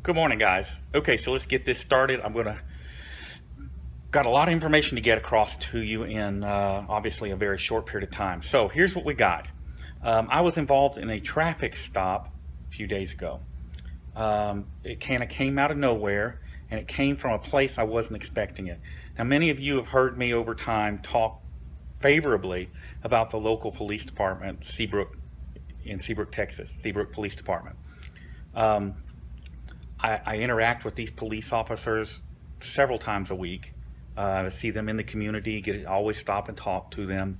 Good morning, guys. Okay, so let's get this started. Got a lot of information to get across to you in obviously a very short period of time. So here's what we got. I was involved in a traffic stop a few days ago. It kind of came out of nowhere, and it came from a place I wasn't expecting it. Now, many of you have heard me over time talk favorably about the local police department, Seabrook, in Seabrook, Texas, Seabrook Police Department. I interact with these police officers several times a week. I see them in the community, always stop and talk to them.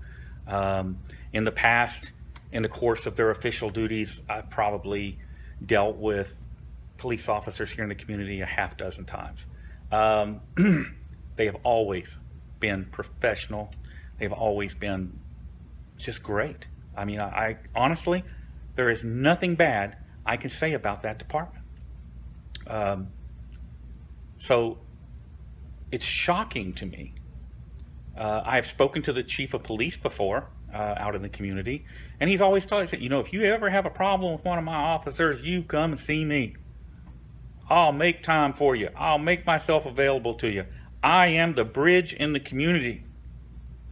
In the past, in the course of their official duties, I've probably dealt with police officers here in the community a half dozen times. They have always been professional. They've always been just great. I mean, I honestly, there is nothing bad I can say about that department. So it's shocking to me. I have spoken to the chief of police before out in the community, and he's always told me, if you ever have a problem with one of my officers, you come and see me. I'll make time for you. I'll make myself available to you. I am the bridge in the community,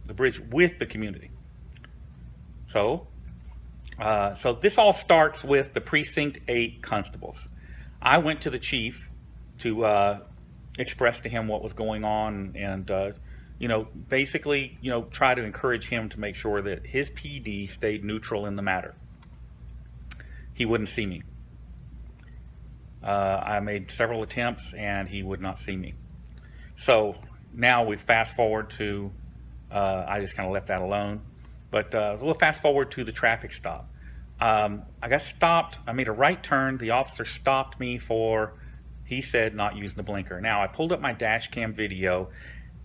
the bridge with the community. So this all starts with the Pct8 Constables. I went to the chief to express to him what was going on and, basically, try to encourage him to make sure that his PD stayed neutral in the matter. He wouldn't see me. I made several attempts and he would not see me. So now we fast forward to, I just kind of left that alone, but we'll fast forward to the traffic stop. I got stopped. I made a right turn. The officer stopped me for, he said, not using the blinker. Now, I pulled up my dash cam video.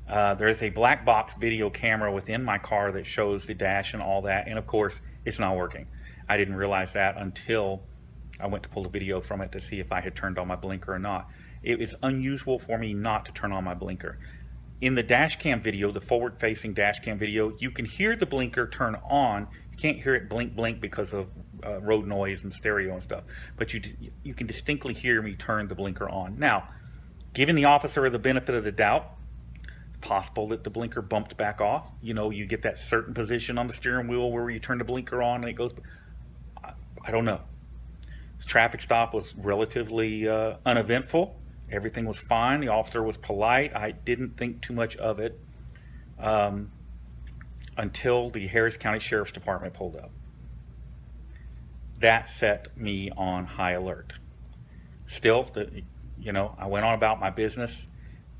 There's a black box video camera within my car that shows the dash and all that. And of course, it's not working. I didn't realize that until I went to pull the video from it to see if I had turned on my blinker or not. It is unusual for me not to turn on my blinker. In the dash cam video, the forward-facing dash cam video, you can hear the blinker turn on. You can't hear it blink blink because of road noise and stereo and stuff, but you can distinctly hear me turn the blinker on. Now, giving the officer the benefit of the doubt, it's possible that the blinker bumped back off. You get that certain position on the steering wheel where you turn the blinker on and it goes. I don't know. This traffic stop was relatively uneventful. Everything was fine. The officer was polite. I didn't think too much of it until the Harris County Sheriff's Department pulled up. That set me on high alert. Still, I went on about my business,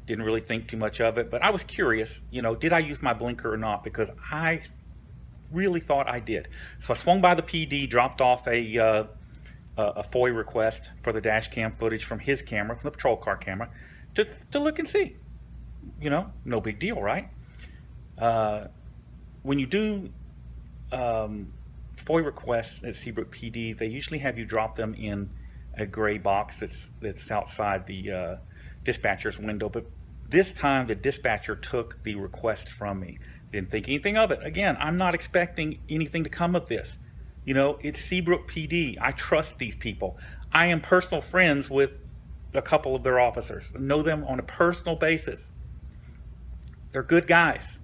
didn't really think too much of it, but I was curious, did I use my blinker or not? Because I really thought I did. So I swung by the PD, dropped off a FOIA request for the dash cam footage from his camera, from the patrol car camera, to look and see. No big deal, right? When you do FOIA requests at Seabrook PD, they usually have you drop them in a gray box that's outside the dispatcher's window. But this time, the dispatcher took the request from me. Didn't think anything of it. Again, I'm not expecting anything to come of this. It's Seabrook PD. I trust these people. I am personal friends with a couple of their officers. I know them on a personal basis. They're good guys.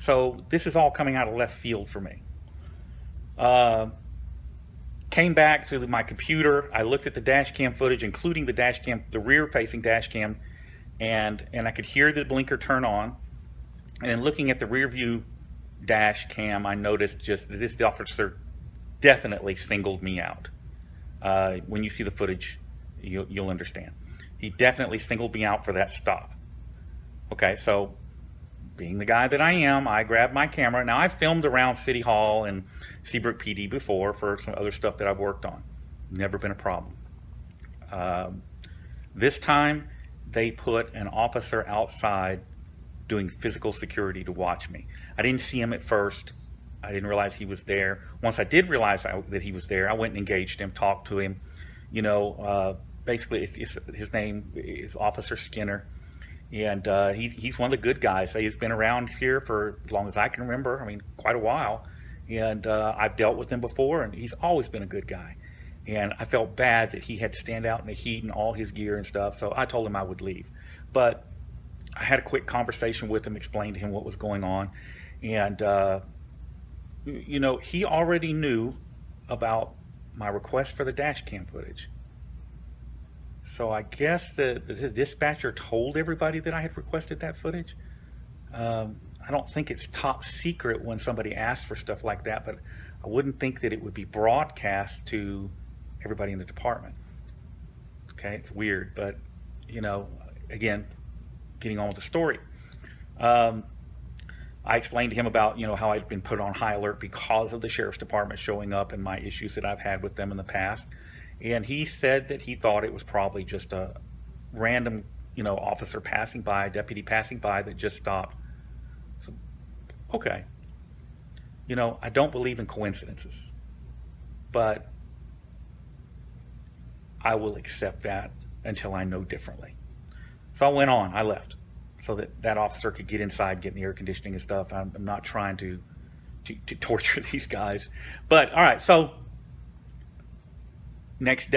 So this is all coming out of left field for me. Came back to my computer. I looked at the dash cam footage, including the dash cam, the rear-facing dash cam, and I could hear the blinker turn on. And then looking at the rear view dash cam, I noticed just that this officer definitely singled me out. When you see the footage, you'll understand. He definitely singled me out for that stop. Okay, so being the guy that I am, I grabbed my camera. Now, I've filmed around City Hall and Seabrook PD before for some other stuff that I've worked on. Never been a problem. This time, they put an officer outside doing physical security to watch me. I didn't see him at first. I didn't realize he was there. Once I did realize that he was there, I went and engaged him, talked to him. Basically, his name is Officer Skinner. And he's one of the good guys. He's been around here for as long as I can remember. I mean, quite a while. And I've dealt with him before, and he's always been a good guy. And I felt bad that he had to stand out in the heat and all his gear and stuff. So I told him I would leave. But I had a quick conversation with him, explained to him what was going on. And, you know, he already knew about my request for the dash cam footage. So I guess the dispatcher told everybody that I had requested that footage. I don't think it's top secret when somebody asks for stuff like that, but I wouldn't think that it would be broadcast to everybody in the department. Okay, it's weird, but you know, again, getting on with the story. I explained to him about, you know, how I'd been put on high alert because of the sheriff's department showing up and my issues that I've had with them in the past. And he said that he thought it was probably just a random, you know, officer passing by, deputy passing by that just stopped. So, okay. You know, I don't believe in coincidences, but I will accept that until I know differently. So I went on, I left, so that that officer could get inside, get in the air conditioning and stuff. I'm not trying to torture these guys. But all right, so next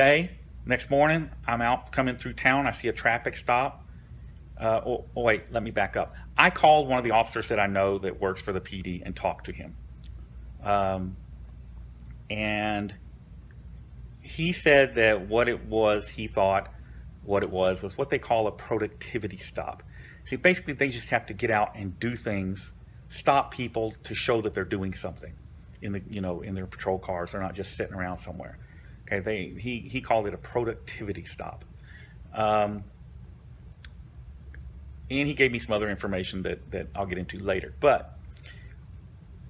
morning, I'm out coming through town. I see a traffic stop. Wait, let me back up. I called one of the officers that I know that works for the PD and talked to him. And he said that what it was, he thought what it was what they call a productivity stop. See, basically they just have to get out and do things, stop people to show that they're doing something in the, you know, in their patrol cars. They're not just sitting around somewhere. Okay, he called it a productivity stop. And he gave me some other information that I'll get into later. But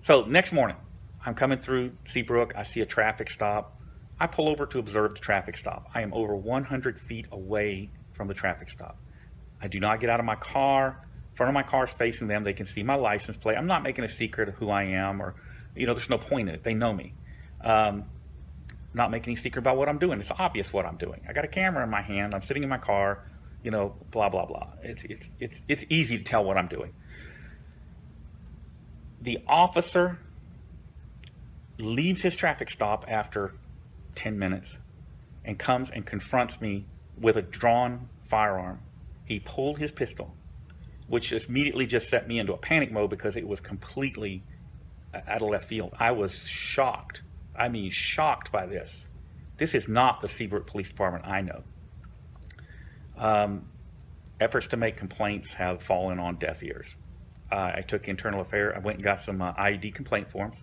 so next morning, I'm coming through Seabrook. I see a traffic stop. I pull over to observe the traffic stop. I am over 100 feet away from the traffic stop. I do not get out of my car. Front of my car is facing them. They can see my license plate. I'm not making a secret of who I am, or, you know, there's no point in it. They know me. Not making any secret about what I'm doing. It's obvious what I'm doing. I got a camera in my hand. I'm sitting in my car, you know, blah, blah, blah. It's easy to tell what I'm doing. The officer leaves his traffic stop after 10 minutes and comes and confronts me with a drawn firearm. He pulled his pistol, which immediately just set me into a panic mode because it was completely out of left field. I was shocked. I mean, shocked by this. This is not the Seabrook Police Department I know. Efforts to make complaints have fallen on deaf ears. I took internal affairs. I went and got some IED complaint forms,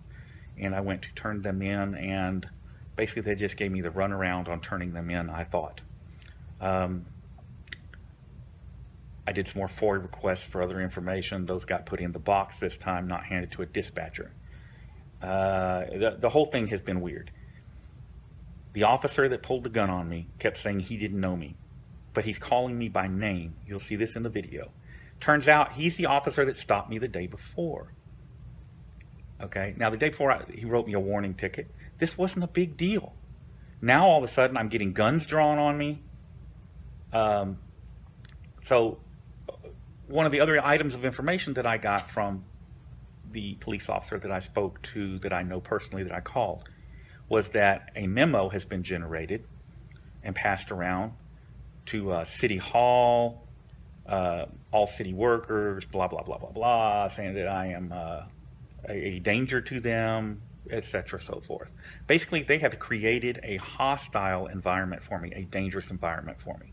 and I went to turn them in, and basically they just gave me the runaround on turning them in, I thought. I did some more FOIA requests for other information. Those got put in the box this time, not handed to a dispatcher. The whole thing has been weird. The officer that pulled the gun on me kept saying he didn't know me, but he's calling me by name. You'll see this in the video. Turns out he's the officer that stopped me the day before. Okay, now the day before he wrote me a warning ticket. This wasn't a big deal. Now all of a sudden I'm getting guns drawn on me. So one of the other items of information that I got from the police officer that I spoke to, that I know personally, that I called, was that a memo has been generated and passed around to City Hall, all city workers, blah, blah, blah, blah, blah, saying that I am a danger to them, etc., so forth. Basically, they have created a hostile environment for me, a dangerous environment for me.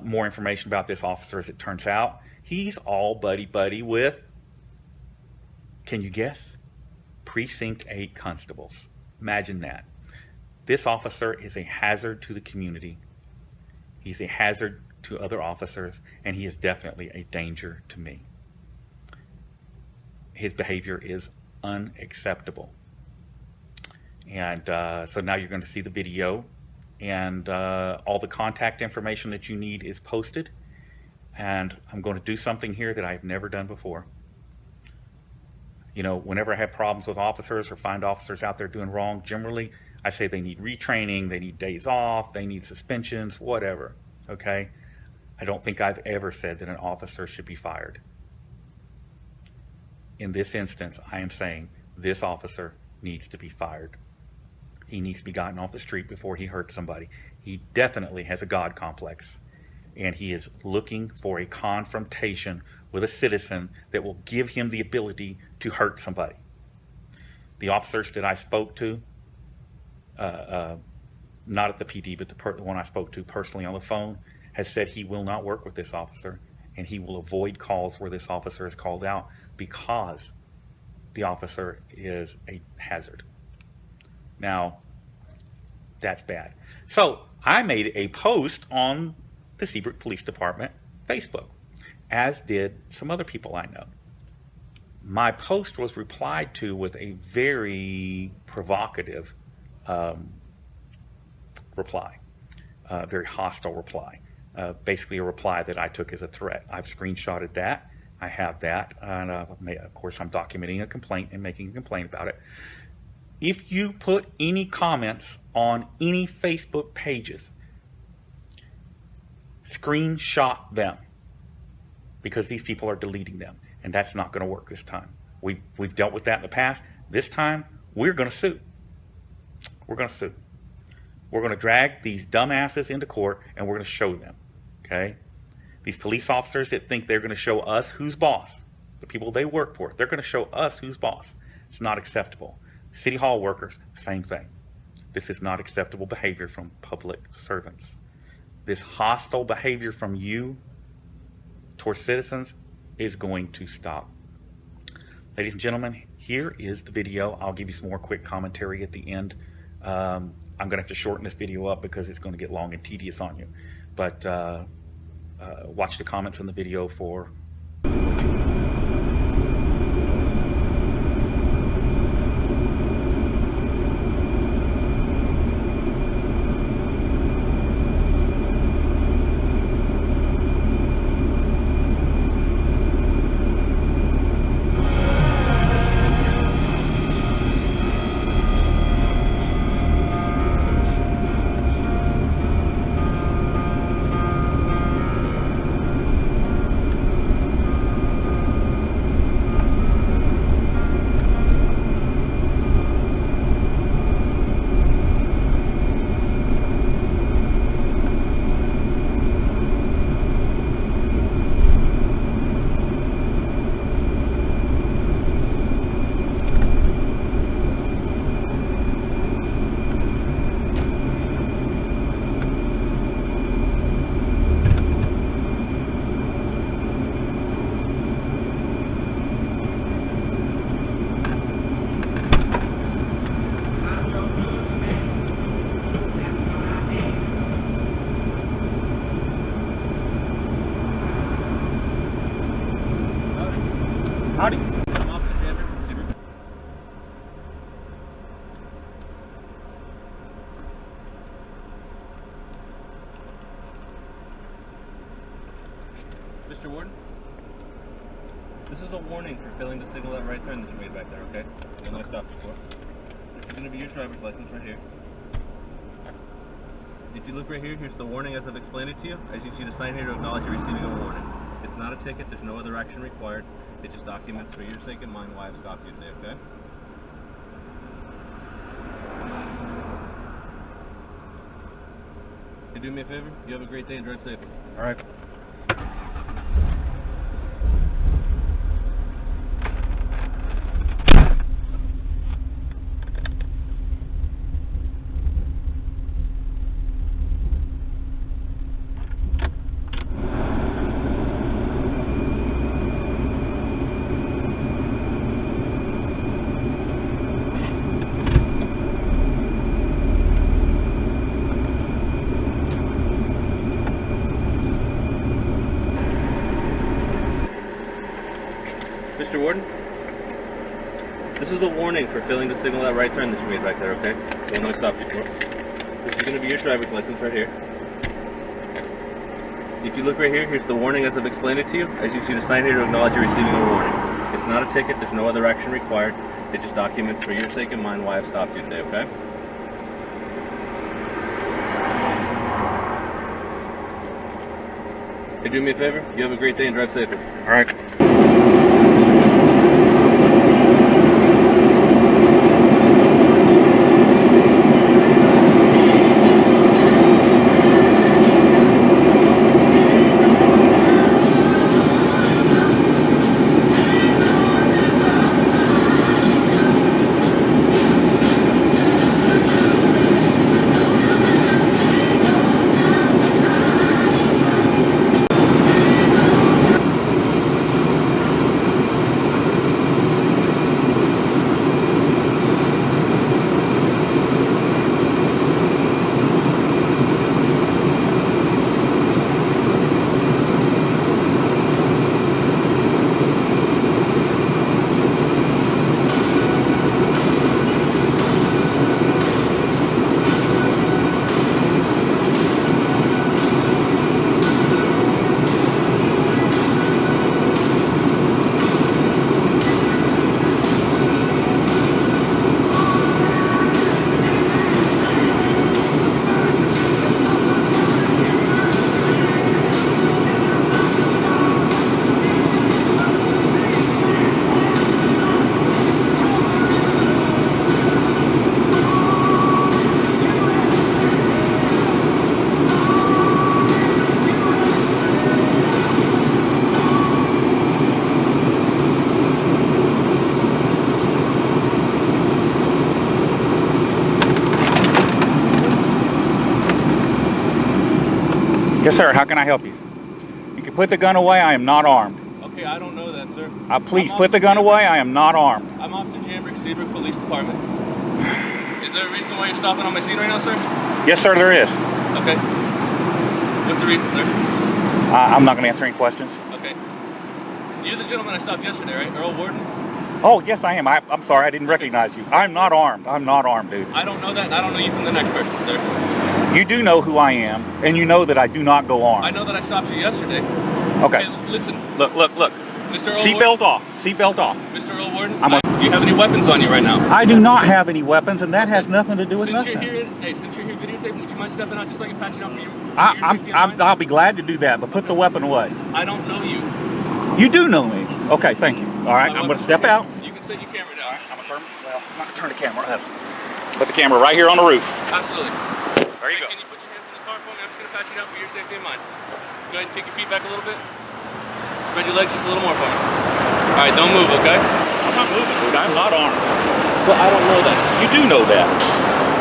More information about this officer, as it turns out, he's all buddy-buddy with, can you guess? Precinct 8 Constables. Imagine that. This officer is a hazard to the community. He's a hazard to other officers, and he is definitely a danger to me. His behavior is unacceptable. And so now you're going to see the video, and all the contact information that you need is posted. And I'm going to do something here that I've never done before. You know, whenever I have problems with officers or find officers out there doing wrong, generally I say they need retraining, they need days off, they need suspensions, whatever, okay? I don't think I've ever said that an officer should be fired. In this instance, I am saying this officer needs to be fired. he needs to be gotten off the street before he hurts somebody. He definitely has a God complex, and he is looking for a confrontation with a citizen that will give him the ability to hurt somebody. The officers that I spoke to, not at the PD, but the one I spoke to personally on the phone, has said he will not work with this officer, and he will avoid calls where this officer is called out because the officer is a hazard. Now, that's bad. So I made a post on the Seabrook Police Department Facebook, as did some other people I know. My post was replied to with a very provocative reply, very hostile reply, basically a reply that I took as a threat. I've screenshotted that. I have that, and of course I'm documenting a complaint and making a complaint about it. If you put any comments on any Facebook pages, screenshot them, because these people are deleting them, and that's not going to work this time. We've dealt with that in the past. This time, we're going to sue. We're going to sue. We're going to drag these dumbasses into court, and we're going to show them, okay? These police officers that think they're going to show us who's boss, the people they work for, they're going to show us who's boss. It's not acceptable. City Hall workers, same thing. This is not acceptable behavior from public servants. This hostile behavior from you towards citizens is going to stop. Ladies and gentlemen, here is the video. I'll give you some more quick commentary at the end. I'm going to have to shorten this video up because it's going to get long and tedious on you. But watch the comments in the video for Howdy. Mr. Warden, this is a warning for failing to signal that right turn this way back there, okay? You'll not stop before. This is going to be your driver's license right here. If you look right here, here's the warning as I've explained it to you. As you see the sign here to acknowledge you're receiving a warning. It's not a ticket, there's no other action required. It just documents for your sake and mine why I've stopped you today, okay? Can you do me a favor? You have a great day and drive safely. Alright. Mr. Warden, this is a warning for failing to signal that right turn that you made back there, okay? You'll not stop before. This is going to be your driver's license right here. If you look right here, here's the warning as I've explained it to you. As you see the sign here to acknowledge you're receiving a warning. It's not a ticket, there's no other action required. It just documents for your sake and mine why I've stopped you today, okay? Hey, do me a favor? You have a great day and drive safely. Alright. Yes, sir. How can I help you? You can put the gun away. I am not armed. Okay, I don't know that, sir. Please put the gun away. I am not armed. I'm Officer Seabrook, Seabrook Police Department. Is there a reason why you're stopping on my scene right now, sir? Yes, sir, there is. Okay. What's the reason, sir? I'm not going to answer any questions. Okay. You're the gentleman I stopped yesterday, right? Earl Warden? Oh, yes, I am. I'm sorry. I didn't recognize you. I'm not armed. I'm not armed, dude. I don't know that, and I don't know you from the next person, sir. You do know who I am, and you know that I do not go armed. I know that I stopped you yesterday. Okay. Hey, listen. Look. Mr. Earl Seatbelt off. Seatbelt off. Mr. Earl Warden, do you have any weapons on you right now? I do not have any weapons, and that has nothing to do with Since nothing. since you're here videotaping, would you mind stepping out just so I can patch it out for you? I'll be glad to do that, but put the weapon away. I don't know you. You do know me. Okay, thank you. All right, I'm going to step out. You can set your camera down. I'm going to turn the camera up. Put the camera right here on the roof. Absolutely. There you go. Can you put your hands in the car for me? I'm just going to patch it out for your safety and mine. Go ahead and kick your feet back a little bit. Spread your legs just a little more for me. All right, don't move, okay? I'm not moving, dude. I'm not armed. Well, I don't know that. You do know that.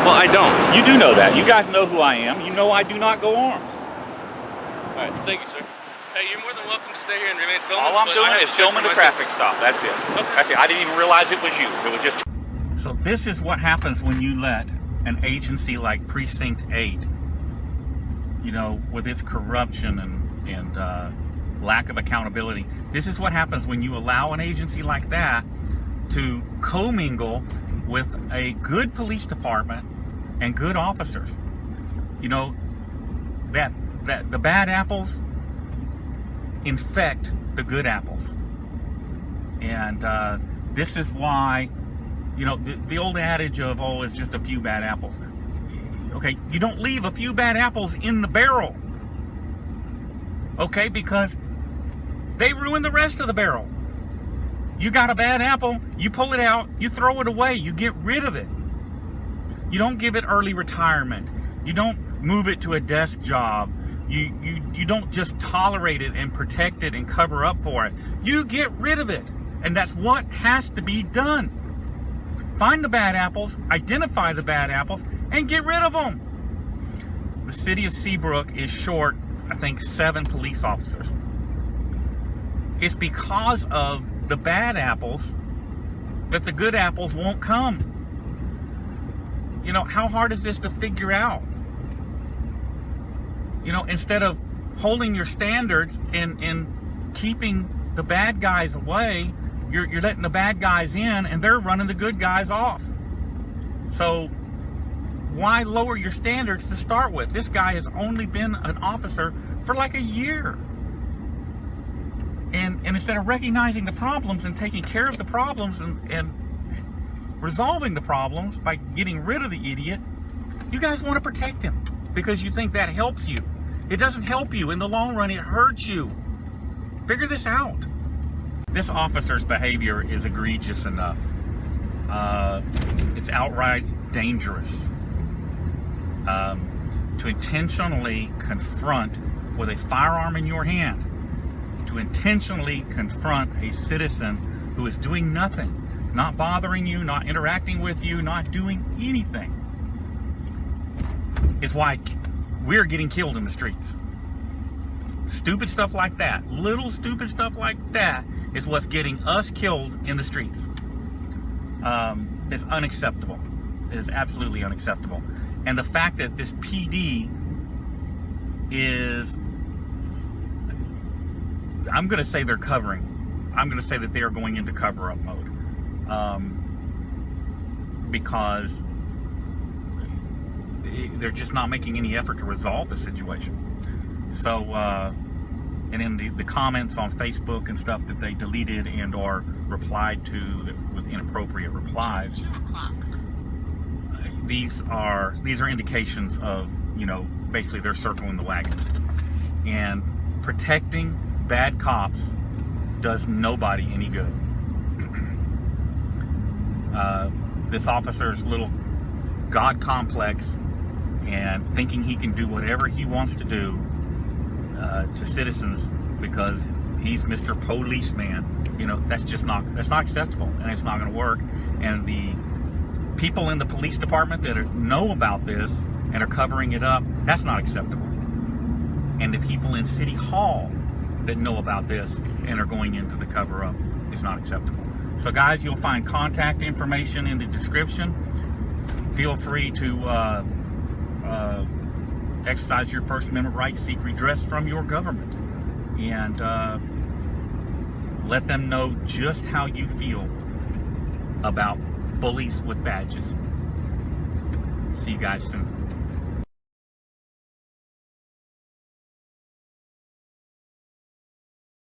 Well, I don't. You do know that. You guys know who I am. You know I do not go armed. All right, thank you, sir. Hey, you're more than welcome to stay here and remain filming. All I'm doing is filming the traffic stop. That's it. Okay. That's it. I didn't even realize it was you. It was just... So this is what happens when you let an agency like Precinct 8, you know, with its corruption and lack of accountability. This is what happens when you allow an agency like that to commingle with a good police department and good officers. You know, that the bad apples infect the good apples. And this is why, you know, the old adage of, oh, it's just a few bad apples. Okay, you don't leave a few bad apples in the barrel. Okay, because they ruin the rest of the barrel. You got a bad apple, you pull it out, you throw it away, you get rid of it. You don't give it early retirement. You don't move it to a desk job. You don't just tolerate it and protect it and cover up for it. You get rid of it. And that's what has to be done. Find the bad apples, identify the bad apples, and get rid of them. The city of Seabrook is short, I think, 7 police officers. It's because of the bad apples that the good apples won't come. You know, how hard is this to figure out? You know, instead of holding your standards and keeping the bad guys away, you're letting the bad guys in and they're running the good guys off. So why lower your standards to start with? This guy has only been an officer for like a year. And instead of recognizing the problems and taking care of the problems and resolving the problems by getting rid of the idiot, you guys want to protect him because you think that helps you. It doesn't help you. In the long run, it hurts you. Figure this out. This officer's behavior is egregious enough. It's outright dangerous. To intentionally confront with a firearm in your hand, to intentionally confront a citizen who is doing nothing, not bothering you, not interacting with you, not doing anything, is why we're getting killed in the streets. Stupid stuff like that, little stupid stuff like that is what's getting us killed in the streets. It's unacceptable. It is absolutely unacceptable. And the fact that this PD is, I'm going to say they're covering. I'm going to say that they are going into cover-up mode. Because they're just not making any effort to resolve the situation. So, and in the comments on Facebook and stuff that they deleted and or replied to with inappropriate replies, these are indications of, you know, basically they're circling the wagons. And protecting bad cops does nobody any good. This officer's little God complex and thinking he can do whatever he wants to do to citizens because he's Mr. Policeman, you know, that's not acceptable, and it's not going to work. And the people in the police department that know about this and are covering it up, that's not acceptable. and the people in City Hall that know about this and are going into the cover-up is not acceptable. So guys, you'll find contact information in the description. Feel free to exercise your First Amendment right to seek redress from your government, and let them know just how you feel about bullies with badges. See you guys soon.